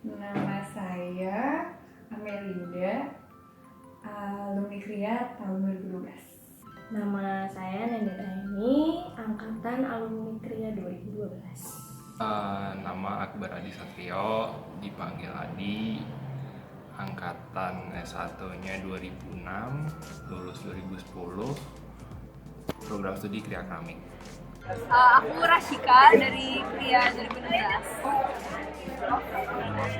Nama saya Amelinda, alumni KRIA tahun 2012. Nama saya Nanda Aini, angkatan alumni KRIA 2012. Nama Akbar Adi Satrio, dipanggil Adi, angkatan S1-nya 2006, lulus 2010, program studi KRIA Keramik. Aku Rashika dari KRIA 2016.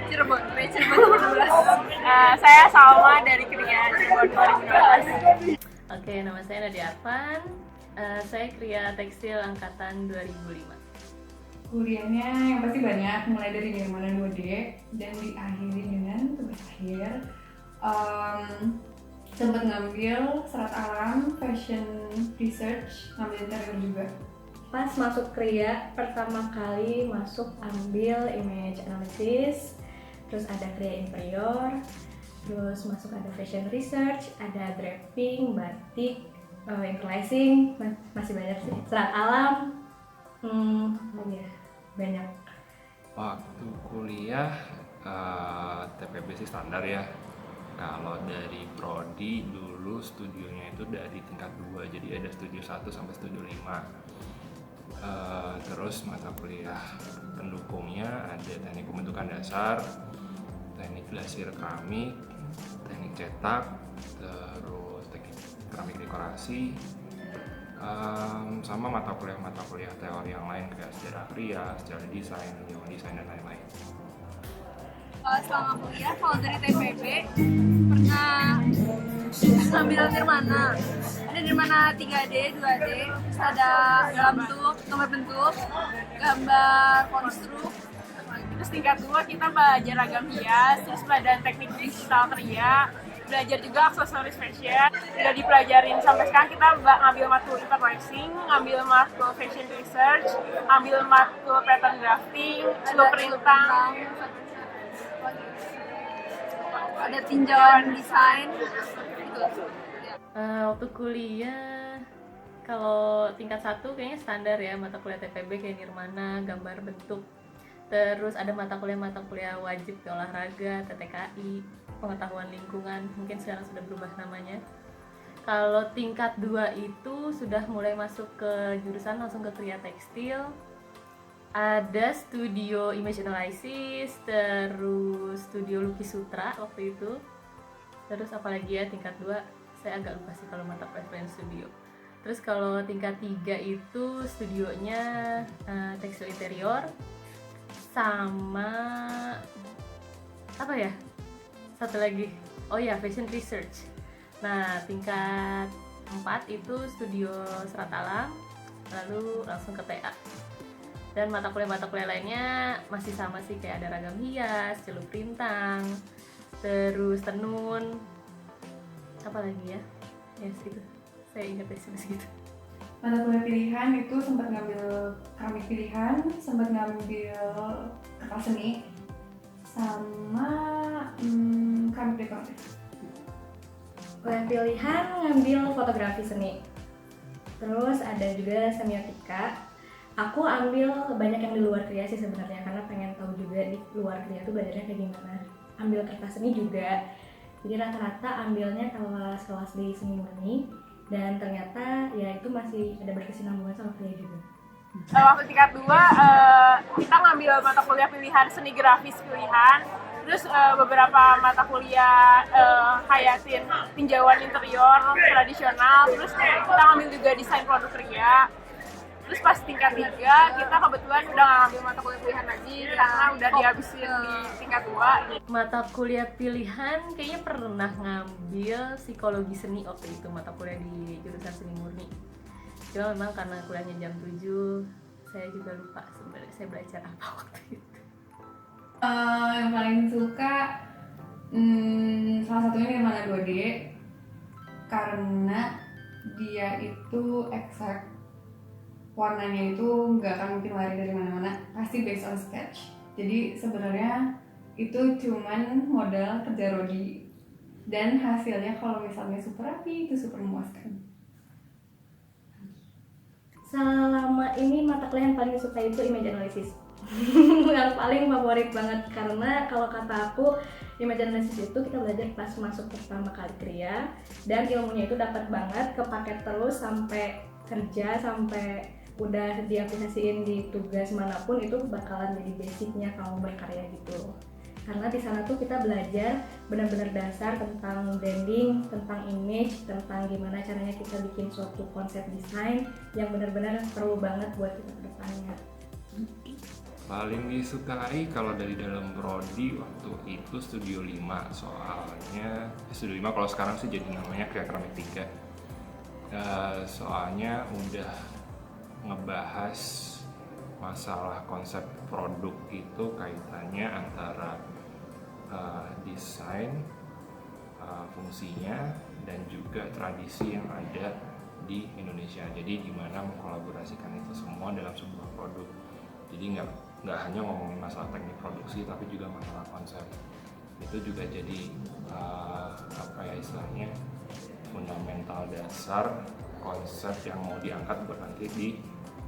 Cirebon 2016. Saya Salma dari KRIA Cirebon 2012. Oke, nama saya Nadia Arfan. Saya KRIA Tekstil angkatan 2005. Kuliahnya yang pasti banyak, mulai dari Nirmana 2D dan diakhiri dengan tugas akhir. Sempat ngambil serat alam, fashion research, ngambil interior juga. Pas masuk KRIA, pertama kali masuk ambil image analysis, terus ada KRIA interior, terus masuk ada fashion research, ada draping, batik, interlacing, masih banyak sih, serat alam, banyak. Waktu kuliah TPB sih standar ya. Kalau dari prodi dulu studionya itu dari tingkat 2, jadi ada studio 1 sampai studio 5. Terus mata kuliah pendukungnya ada teknik pembentukan dasar, teknik glasir keramik, teknik cetak, terus teknik keramik dekorasi, sama mata kuliah teori yang lain kayak sejarah KRIA, sejarah desain, human design dan lain-lain. Selama kuliah, kalau dari TPB pernah ngambil Nirmana. Ada Nirmana 3D, 2D, terus ada dalam bentuk, gambar bentuk, gambar konstruk. Terus tingkat 2 kita belajar ragam hias, terus belajar teknik digital KRIA, belajar juga aksesoris fashion. Udah dipelajarin sampai sekarang kita ngambil matkul interlacing, ngambil matkul fashion research, ngambil matkul pattern drafting, perintahan, ada tinjauan desain gitu. Waktu kuliah, kalau tingkat 1 kayaknya standar ya, mata kuliah TPB kayak Nirmana, gambar bentuk. Terus ada mata kuliah wajib kayak olahraga, TTKI, pengetahuan lingkungan, mungkin sekarang sudah berubah namanya. Kalau tingkat 2 itu sudah mulai masuk ke jurusan langsung ke KRIA Tekstil. Ada studio image analysis, terus studio lukis sutra waktu itu. Terus apalagi ya tingkat 2, saya agak lupa sih kalau mata preference studio. Terus kalau tingkat 3 itu studionya tekstil interior sama apa ya? Satu lagi. Oh ya, fashion research. Nah, tingkat 4 itu studio serat alam, lalu langsung ke TA. Dan mata kuliah lainnya masih sama sih, kayak ada ragam hias, celup rintang, terus tenun, apa lagi ya? Ya segitu. Saya ingat ya segitu. Mata kuliah pilihan itu sempat ngambil keramik pilihan, sempat ngambil kertas seni, sama keramik dekoratif. Kuliah pilihan ngambil fotografi seni. Terus ada juga semiotika. Aku ambil banyak yang di luar KRIA sih sebenarnya, karena pengen tahu juga di luar KRIA tuh belajarnya kayak gimana. Ambil kertas seni juga. Jadi rata-rata ambilnya kelas-kelas di seni murni, dan ternyata ya itu masih ada berkesinambungan sama KRIA juga. Waktu tingkat 2 kita ngambil mata kuliah pilihan seni grafis pilihan, terus beberapa mata kuliah hayatin tinjauan interior tradisional, terus kita ngambil juga desain produk KRIA. Terus pas tingkat 3 kita kebetulan udah nggak ngambil mata kuliah pilihan lagi karena udah dihabisin di tingkat 2. Mata kuliah pilihan kayaknya pernah ngambil psikologi seni waktu itu, mata kuliah di jurusan seni murni. Cuma memang karena kuliahnya jam 7, saya juga lupa sebenarnya saya belajar apa waktu itu. Yang paling suka salah satunya Nirmana 2D, karena dia itu exact, warnanya itu nggak akan mungkin lari dari mana-mana, pasti based on sketch. Jadi sebenarnya itu cuman modal kerja Rodi, dan hasilnya kalau misalnya super rapi itu super memuaskan. Selama ini mata kuliah yang paling suka itu image analysis. yang paling favorit banget, karena kalau kata aku Image Analysis itu kita belajar pas masuk pertama kali Kria, dan ilmunya itu dapat banget, kepake terus sampai kerja, sampai udah diaplikasiin di tugas manapun, itu bakalan jadi basicnya kamu berkarya gitu. Karena di sana tuh kita belajar benar-benar dasar tentang branding, tentang image, tentang gimana caranya kita bikin suatu konsep desain yang benar-benar perlu banget buat kita ke depannya. Paling disukai kalau dari dalam prodi waktu itu Studio 5, soalnya Studio 5 kalau sekarang sih jadi namanya Creatronic 3. Soalnya udah ngebahas masalah konsep produk itu kaitannya antara desain, fungsinya, dan juga tradisi yang ada di Indonesia. Jadi gimana mengkolaborasikan itu semua dalam sebuah produk. Jadi nggak hanya ngomongin masalah teknik produksi, tapi juga masalah konsep. Itu juga jadi apa ya istilahnya, fundamental dasar konsep yang mau diangkat buat nanti di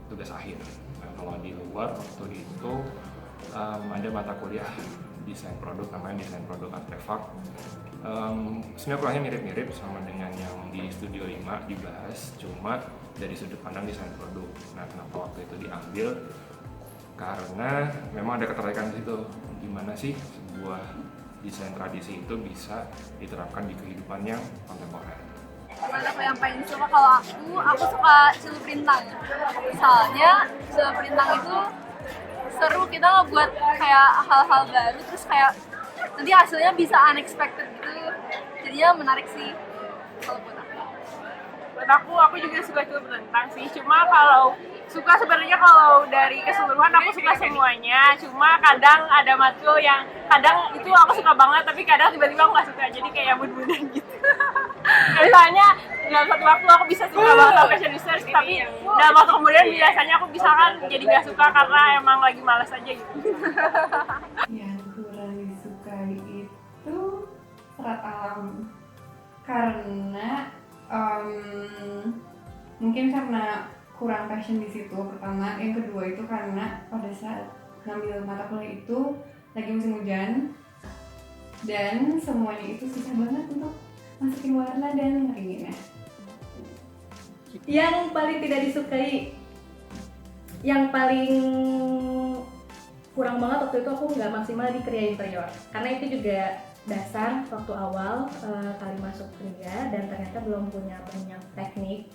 tugas akhir. Nah, kalau di luar waktu itu ada mata kuliah desain produk, namanya desain produk artefak. Sebenarnya kuliahnya mirip-mirip sama dengan yang di Studio 5 dibahas, cuma dari sudut pandang desain produk. Nah, kenapa waktu itu diambil? Karena memang ada ketertarikan di situ, gimana sih sebuah desain tradisi itu bisa diterapkan di kehidupan yang kontemporer. Teman aku yang paling suka, kalau aku suka Silu Printang. Soalnya Silu Printang itu seru, kita ngebuat kayak hal-hal baru, terus kayak nanti hasilnya bisa unexpected gitu. Jadinya menarik sih kalau buat aku. Buat aku juga suka Silu Printang sih. Cuma kalau suka sebenarnya kalau dari keseluruhan aku suka semuanya. Cuma kadang ada matkul yang kadang itu aku suka banget, tapi kadang tiba-tiba aku nggak suka. Jadi kayak bud-budan gitu. Misalnya dalam satu waktu aku bisa suka banget sama fashion research, tapi dalam waktu kemudian biasanya aku bisa kan jadi nggak suka karena emang lagi malas aja gitu. Yang kurang disukai itu serat alam, karena mungkin karena kurang passion di situ pertama. Yang kedua itu karena pada saat ngambil mata kuliah itu lagi musim hujan dan semuanya itu susah banget untuk masukin warna dan ngeringinnya. Yang paling tidak disukai, yang paling kurang banget waktu itu aku nggak maksimal di Kria interior, karena itu juga dasar waktu awal kali masuk Kria, dan ternyata belum punya banyak teknik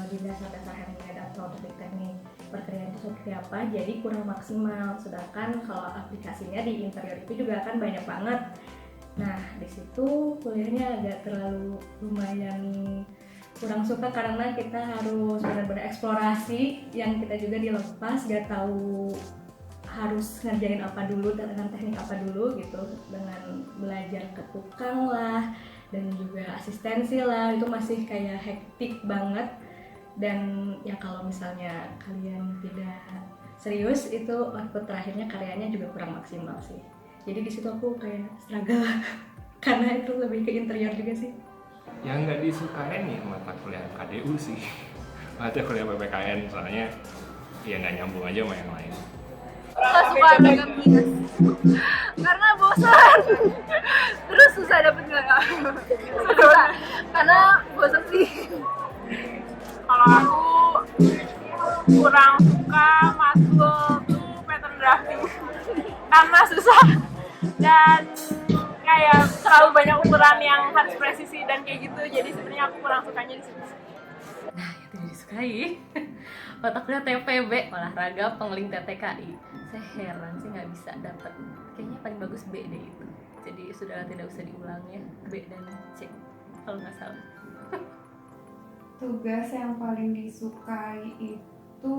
di dasar-dasar handmade atau teknik perkriaan itu seperti apa, jadi kurang maksimal. Sedangkan kalau aplikasinya di interior itu juga kan banyak banget. Nah, di situ kuliahnya agak terlalu lumayan kurang suka, karena kita harus benar-benar eksplorasi yang kita juga dilepas, gak tahu harus ngerjain apa dulu dengan teknik apa dulu gitu, dengan belajar ke tukang lah dan juga asistensi lah, itu masih kayak hektik banget. Dan ya kalau misalnya kalian tidak serius, itu output terakhirnya karyanya juga kurang maksimal sih. Jadi di situ aku kayak struggle karena itu lebih ke interior juga sih. Yang nggak disukain ya mata kuliah KDU sih, mata kuliah PPKN, soalnya ya nggak nyambung aja sama yang lain. Nggak suka dagang minus karena bosan, terus susah dapet nggak? Susah karena bosan sih. Kalau aku kurang suka matkul tuh pattern drafting karena susah dan kayak terlalu banyak ukuran yang harus presisi dan kayak gitu, jadi sebenarnya aku kurang sukanya di situ. Nah, yang tidak disukai mata kuliah TPB, olahraga pengling TTKI. Saya heran sih nggak bisa dapat, kayaknya paling bagus B deh itu. Jadi sudah tidak usah diulang ya, B dan C kalau nggak salah. Tugas yang paling disukai itu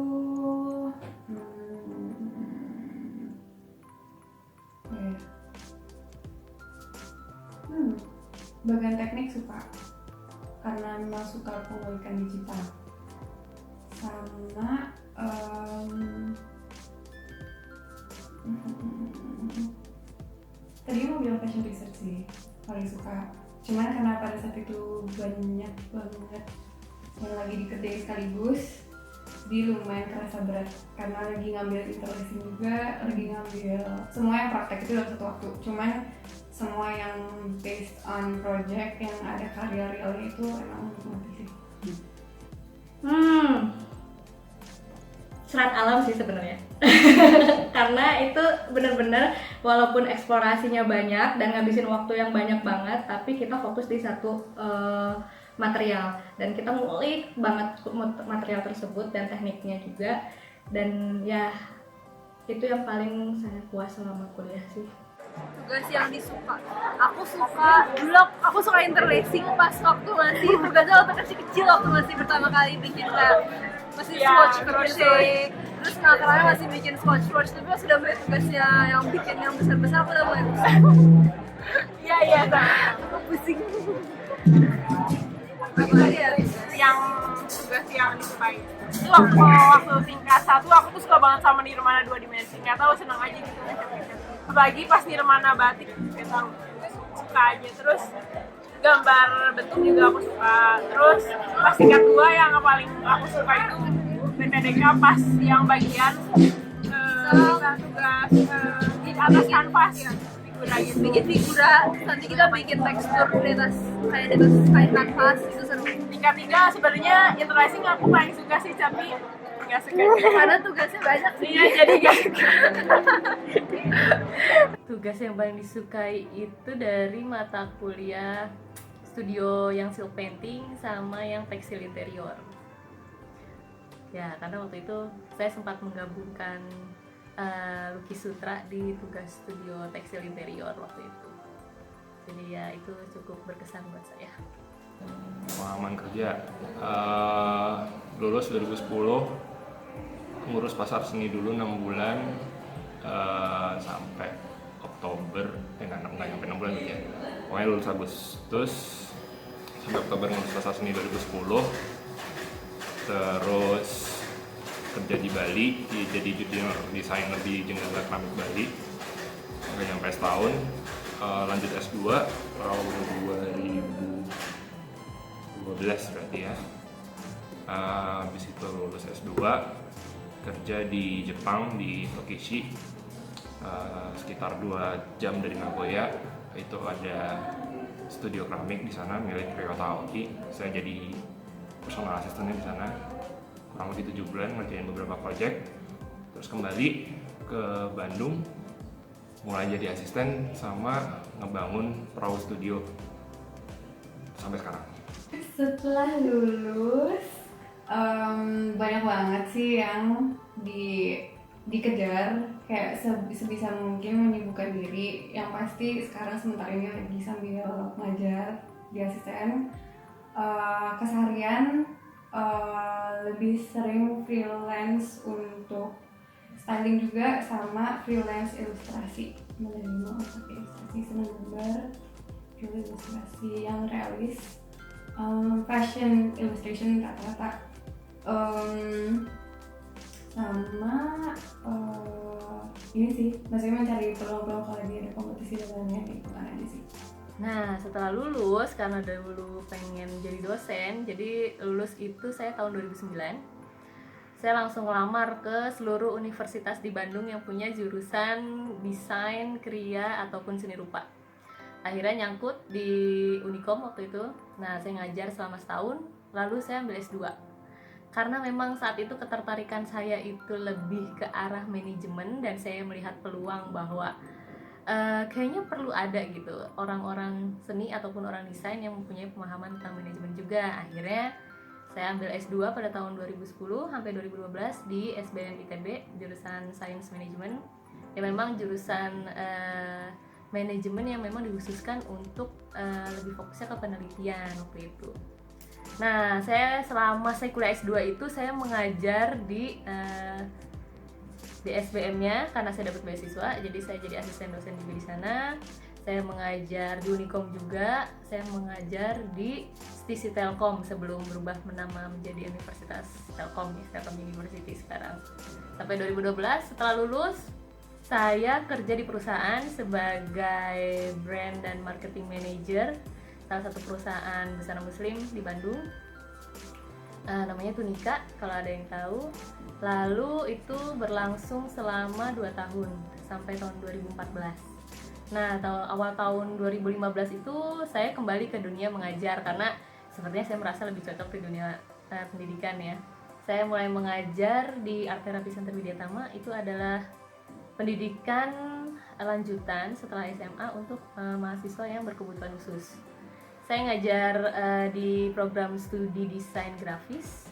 bagian teknik suka, karena memang suka pengulikan digital. Sama tadi mau bilang fashion research sih paling suka, cuman karena pada saat itu banyak banget yang lagi dikerjain sekaligus, jadi lumayan terasa berat karena lagi ngambil interlacing juga, lagi ngambil semua yang praktek itu dalam satu waktu. Cuman semua yang based on project yang ada karya realnya itu emang menikmati sih. Serat alam sih sebenarnya. Karena itu benar-benar walaupun eksplorasinya banyak dan ngabisin waktu yang banyak banget, tapi kita fokus di satu material dan kita ngulik banget material tersebut dan tekniknya juga, dan ya itu yang paling saya puas selama kuliah sih. Tugas yang disuka, aku suka interlacing pas waktu masih tugasnya waktu kecil waktu masih pertama kali bikin kayak masih swatch crochet, terus terakhir masih bikin swatch, tapi pas sudah mulai tugasnya yang bikin yang besar aku udah mulai pusing. Iya Aku pusing. yang tugas yang disukai itu waktu tingkat 1 aku tuh suka banget sama Nirmana 2 dimensi, nggak tahu, senang aja gitu ngecek-ngecek, apalagi pas Nirmana batik nggak tahu, suka aja. Terus gambar bentuk juga aku suka. Terus pas tingkat 2 yang paling aku suka itu BPDK pas yang bagian tugas di atas kanvas ya, bikin figura, nanti kita bikin tekstur di atas kain kanvas, itu seru. tingkat 3 sebenarnya interlacing aku paling suka sih, tapi nggak suka Karena tugasnya banyak sih. iya jadi nggak suka. Tugas yang paling disukai itu dari mata kuliah studio yang silk painting sama yang tekstil interior. Ya, karena waktu itu saya sempat menggabungkan lukis sutra di tugas studio tekstil interior waktu itu. Jadi ya itu cukup berkesan buat saya. Pengalaman kerja, lulus 2010, ngurus pasar seni dulu 6 bulan sampai Oktober, nggak nyampe 6 bulan gitu ya. Pokoknya lulus Agustus sampai Oktober ngurus pasar seni 2010. Terus kerja di Bali, jadi junior desainer di Jenderal Keramik Bali, nggak nyampe setahun. Lanjut S2 tahun 2012 berarti ya. Habis itu lulus S2, kerja di Jepang di Tokishi, sekitar 2 jam dari Nagoya. Itu ada studio keramik di sana milik Ryota Aoki. Saya jadi personal asistennya di sana kurang lebih 7 bulan, ngerjain beberapa project. Terus kembali ke Bandung, mulai jadi asisten sama ngebangun perahu studio sampai sekarang. Setelah lulus banyak banget sih yang dikejar, kayak sebisa mungkin menyibukkan diri. Yang pasti sekarang sementara ini lagi sambil ngajar di asisten. Keseharian lebih sering freelance untuk styling juga, sama freelance ilustrasi, menerima untuk ilustrasi, senang gambar, ilustrasi yang realis, fashion illustration rata-rata, sama ini sih, maksudnya mencari peluang-peluang kalau ada kompetisi dan lainnya, itu kan aja sih. Nah, setelah lulus, karena dulu pengen jadi dosen, jadi lulus itu saya tahun 2009. Saya langsung ngelamar ke seluruh universitas di Bandung yang punya jurusan desain, kriya, ataupun seni rupa. Akhirnya nyangkut di Unicom waktu itu. Nah, saya ngajar selama setahun, lalu saya ambil S2. Karena memang saat itu ketertarikan saya itu lebih ke arah manajemen, dan saya melihat peluang bahwa kayaknya perlu ada gitu orang-orang seni ataupun orang desain yang mempunyai pemahaman tentang manajemen juga. Akhirnya saya ambil S2 pada tahun 2010 sampai 2012 di SBM ITB jurusan Science Management. Ya memang jurusan manajemen yang memang dikhususkan untuk lebih fokusnya ke penelitian waktu itu. Nah, selama saya kuliah S2 itu saya mengajar di SBM-nya karena saya dapat beasiswa, jadi saya jadi asisten dosen juga di sana. Saya mengajar di Unicom juga, saya mengajar di STISI Telkom sebelum berubah nama menjadi Universitas Telkom, Telkom University sekarang. Sampai 2012 setelah lulus, saya kerja di perusahaan sebagai brand dan marketing manager salah satu perusahaan busana muslim di Bandung. namanya Tunika kalau ada yang tahu. Lalu itu berlangsung selama 2 tahun sampai tahun 2014. Nah, awal tahun 2015 itu saya kembali ke dunia mengajar karena sepertinya saya merasa lebih cocok di dunia pendidikan ya. Saya mulai mengajar di Art Therapy Center Widyatama. Itu adalah pendidikan lanjutan setelah SMA untuk mahasiswa yang berkebutuhan khusus. Saya ngajar di program studi desain grafis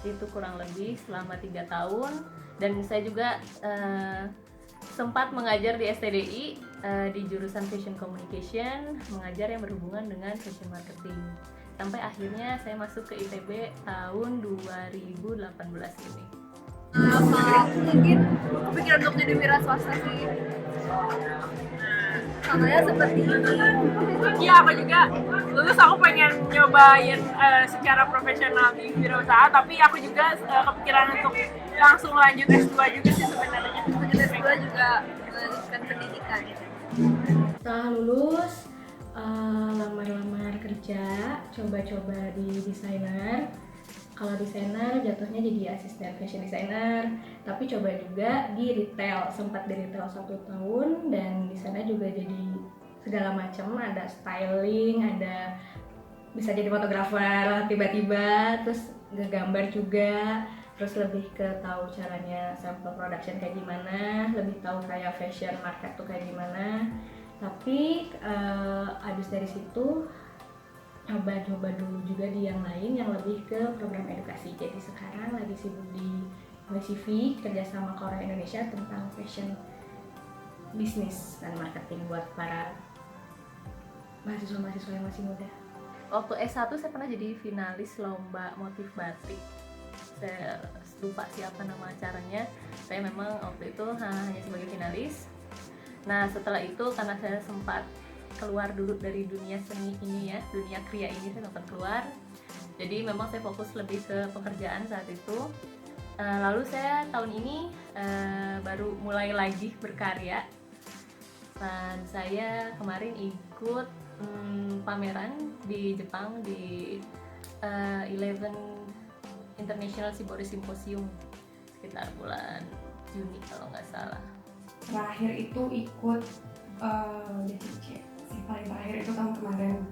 itu kurang lebih selama 3 tahun, dan saya juga sempat mengajar di STDI di jurusan Fashion Communication, mengajar yang berhubungan dengan fashion marketing. Sampai akhirnya saya masuk ke ITB tahun 2018 ini. Mungkin kepikiran untuk jadi wira swasta sih. Contohnya seperti Iya, aku juga lulus aku pengen nyobain secara profesional di wirausaha, tapi aku juga kepikiran untuk langsung lanjut S2 juga sih sebenarnya. lanjut S2 juga melanjutkan pendidikan. Setelah lulus, lamar-lamar kerja, coba-coba di desainer. Kalau desainer jatuhnya jadi asisten fashion designer, tapi coba juga di retail, sempat di retail 1 tahun, dan di sana juga jadi segala macam, ada styling, ada bisa jadi fotografer tiba-tiba, terus ngegambar juga, terus lebih ke tahu caranya sample production kayak gimana, lebih tahu kayak fashion market tuh kayak gimana. Tapi abis dari situ coba dulu juga di yang lain yang lebih ke program edukasi. Jadi sekarang lagi sibuk di YCV kerjasama Korea Indonesia tentang fashion bisnis dan marketing buat para mahasiswa-mahasiswa yang masih muda. Waktu S1 saya pernah jadi finalis lomba motif batik. Saya lupa siapa nama acaranya. Saya memang waktu itu hanya sebagai finalis. Nah, setelah itu karena saya sempat keluar dulu dari dunia seni ini ya, dunia kriya ini saya sempat keluar. Jadi memang saya fokus lebih ke pekerjaan saat itu. Lalu saya tahun ini baru mulai lagi berkarya. Dan saya kemarin ikut pameran di Jepang di 11 International Shibori Symposium sekitar bulan Juni kalau nggak salah. Terakhir itu ikut DCC, sih paling terakhir itu tahun kemarin.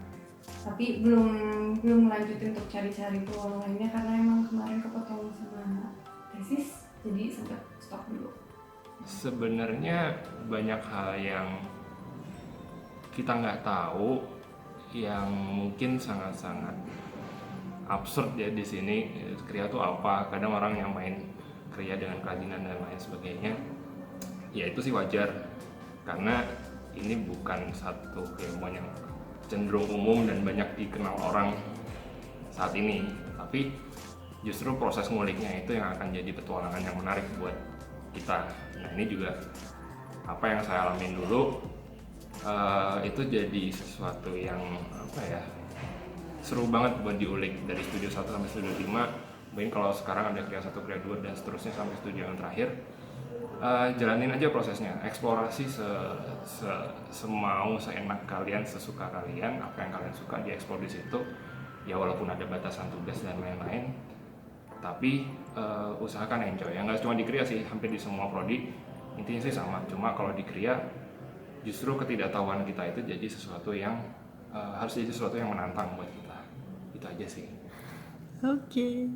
Tapi belum lanjutin untuk cari-cari peluang lainnya karena emang kemarin kepotong sama tesis, jadi sempat stop dulu. Sebenarnya banyak hal yang kita nggak tahu, yang mungkin sangat-sangat absurd ya di sini. Kriya itu apa? Kadang orang yang main kriya dengan kerajinan dan lain sebagainya, ya itu sih wajar karena ini bukan satu keilmuan yang cenderung umum dan banyak dikenal orang saat ini. Tapi justru proses nguliknya itu yang akan jadi petualangan yang menarik buat kita. Nah, ini juga apa yang saya alamin dulu, itu jadi sesuatu yang seru banget buat diulik dari studio 1 sampai studio 5. Mungkin kalau sekarang ada kriya 1, kriya 2 dan seterusnya sampai studio yang terakhir, jalanin aja prosesnya, eksplorasi semau, seenak kalian, sesuka kalian, apa yang kalian suka dieksplor di situ. Ya walaupun ada batasan tugas dan lain-lain, tapi usahakan enjoy. Ya nggak cuma di kriya sih, hampir di semua prodi intinya sih sama. Cuma kalau di kriya justru ketidaktahuan kita itu jadi sesuatu yang harus jadi sesuatu yang menantang buat kita. Itu aja sih. Oke.